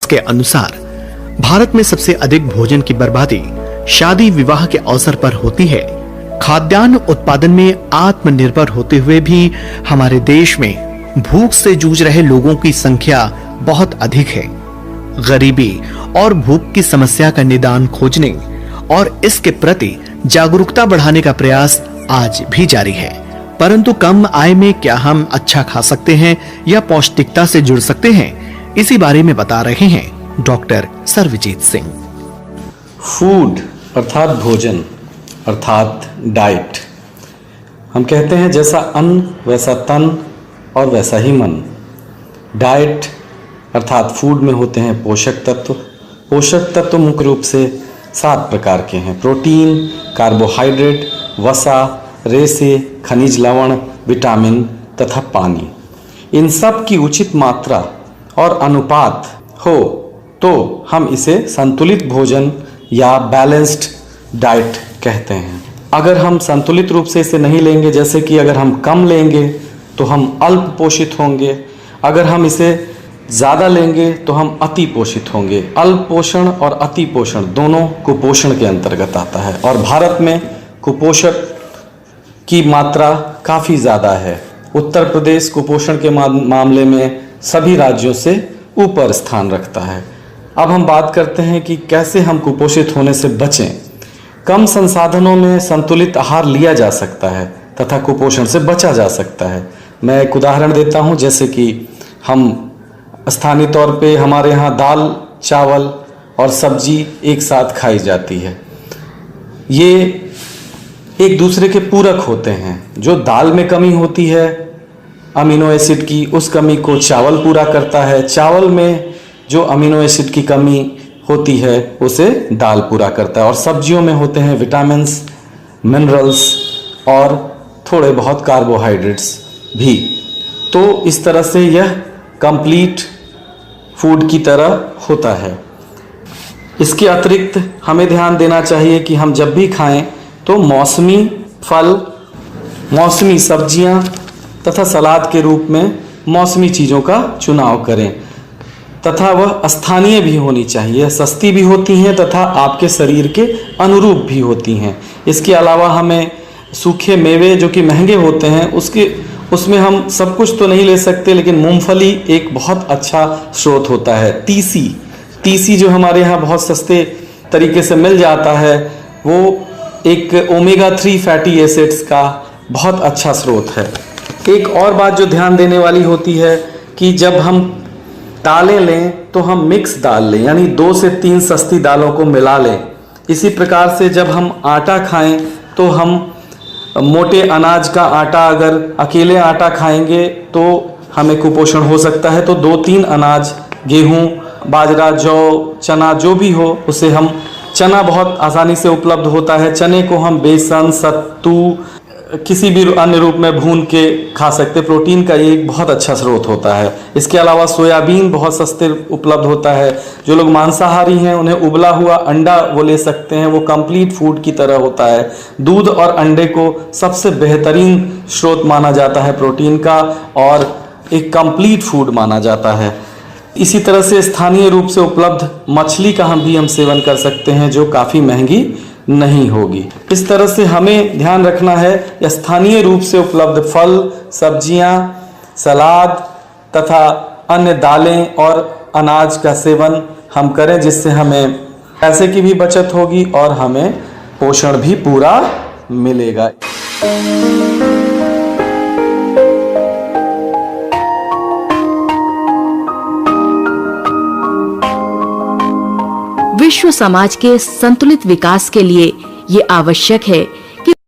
के अनुसार भारत में सबसे अधिक भोजन की बर्बादी शादी विवाह के अवसर पर होती है। खाद्यान्न उत्पादन में आत्मनिर्भर होते हुए भी हमारे देश में भूख से जूझ रहे लोगों की संख्या बहुत अधिक है। गरीबी और भूख की समस्या का निदान खोजने और इसके प्रति जागरूकता बढ़ाने का प्रयास आज भी जारी है। परंतु कम आय में क्या हम अच्छा खा सकते हैं या पौष्टिकता से जुड़ सकते हैं, इसी बारे में बता रहे हैं डॉक्टर सर्वजीत सिंह। फूड अर्थात भोजन अर्थात डाइट। हम कहते हैं जैसा अन्न वैसा तन और वैसा ही मन। डाइट अर्थात फूड में होते हैं पोषक तत्व। पोषक तत्व मुख्य रूप से 7 प्रकार के हैं: प्रोटीन, कार्बोहाइड्रेट, वसा, रेशे, खनिज लवण, विटामिन तथा पानी। इन सब की उचित मात्रा और अनुपात हो तो हम इसे संतुलित भोजन या बैलेंस्ड डाइट कहते हैं। अगर हम संतुलित रूप से इसे नहीं लेंगे, जैसे कि अगर हम कम लेंगे तो हम अल्प पोषित होंगे, अगर हम इसे ज़्यादा लेंगे तो हम अति पोषित होंगे। अल्प पोषण और अति पोषण दोनों कुपोषण के अंतर्गत आता है और भारत में कुपोषण की मात्रा काफ़ी ज़्यादा है। उत्तर प्रदेश कुपोषण के मामले में सभी राज्यों से ऊपर स्थान रखता है। अब हम बात करते हैं कि कैसे हम कुपोषित होने से बचें। कम संसाधनों में संतुलित आहार लिया जा सकता है तथा कुपोषण से बचा जा सकता है। मैं एक उदाहरण देता हूं, जैसे कि हम स्थानीय तौर पे हमारे यहाँ दाल, चावल और सब्जी एक साथ खाई जाती है। ये एक दूसरे के पूरक होते हैं। जो दाल में कमी होती है अमीनो एसिड की, उस कमी को चावल पूरा करता है। चावल में जो अमीनो एसिड की कमी होती है उसे दाल पूरा करता है। और सब्जियों में होते हैं विटामिन्स, मिनरल्स और थोड़े बहुत कार्बोहाइड्रेट्स भी। तो इस तरह से यह कंप्लीट फूड की तरह होता है। इसके अतिरिक्त हमें ध्यान देना चाहिए कि हम जब भी खाएं तो मौसमी फल, मौसमी सब्जियां तथा सलाद के रूप में मौसमी चीज़ों का चुनाव करें तथा वह स्थानीय भी होनी चाहिए। सस्ती भी होती हैं तथा आपके शरीर के अनुरूप भी होती हैं। इसके अलावा हमें सूखे मेवे जो कि महंगे होते हैं उसमें हम सब कुछ तो नहीं ले सकते, लेकिन मूंगफली एक बहुत अच्छा स्रोत होता है। तीसी जो हमारे यहाँ बहुत सस्ते तरीके से मिल जाता है, वो एक ओमेगा 3 फैटी एसिड्स का बहुत अच्छा स्रोत है। एक और बात जो ध्यान देने वाली होती है कि जब हम दालें लें तो हम मिक्स दाल लें, यानी 2 से 3 सस्ती दालों को मिला लें। इसी प्रकार से जब हम आटा खाएं तो हम मोटे अनाज का आटा, अगर अकेले आटा खाएंगे तो हमें कुपोषण हो सकता है। तो 2-3 अनाज, गेहूं, बाजरा, जौ, चना जो भी हो, उसे हम, चना बहुत आसानी से उपलब्ध होता है, चने को हम बेसन, सत्तू, किसी भी अन्य रूप में भून के खा सकते। प्रोटीन का ये एक बहुत अच्छा स्रोत होता है। इसके अलावा सोयाबीन बहुत सस्ते उपलब्ध होता है। जो लोग मांसाहारी हैं उन्हें उबला हुआ अंडा वो ले सकते हैं, वो कंप्लीट फूड की तरह होता है। दूध और अंडे को सबसे बेहतरीन स्रोत माना जाता है प्रोटीन का और एक कंप्लीट फूड माना जाता है। इसी तरह से स्थानीय रूप से उपलब्ध मछली का हम सेवन कर सकते हैं, जो काफ़ी महंगी नहीं होगी। इस तरह से हमें ध्यान रखना है स्थानीय रूप से उपलब्ध फल, सब्जियां, सलाद तथा अन्य दालें और अनाज का सेवन हम करें, जिससे हमें पैसे की भी बचत होगी और हमें पोषण भी पूरा मिलेगा। विश्व समाज के संतुलित विकास के लिए ये आवश्यक है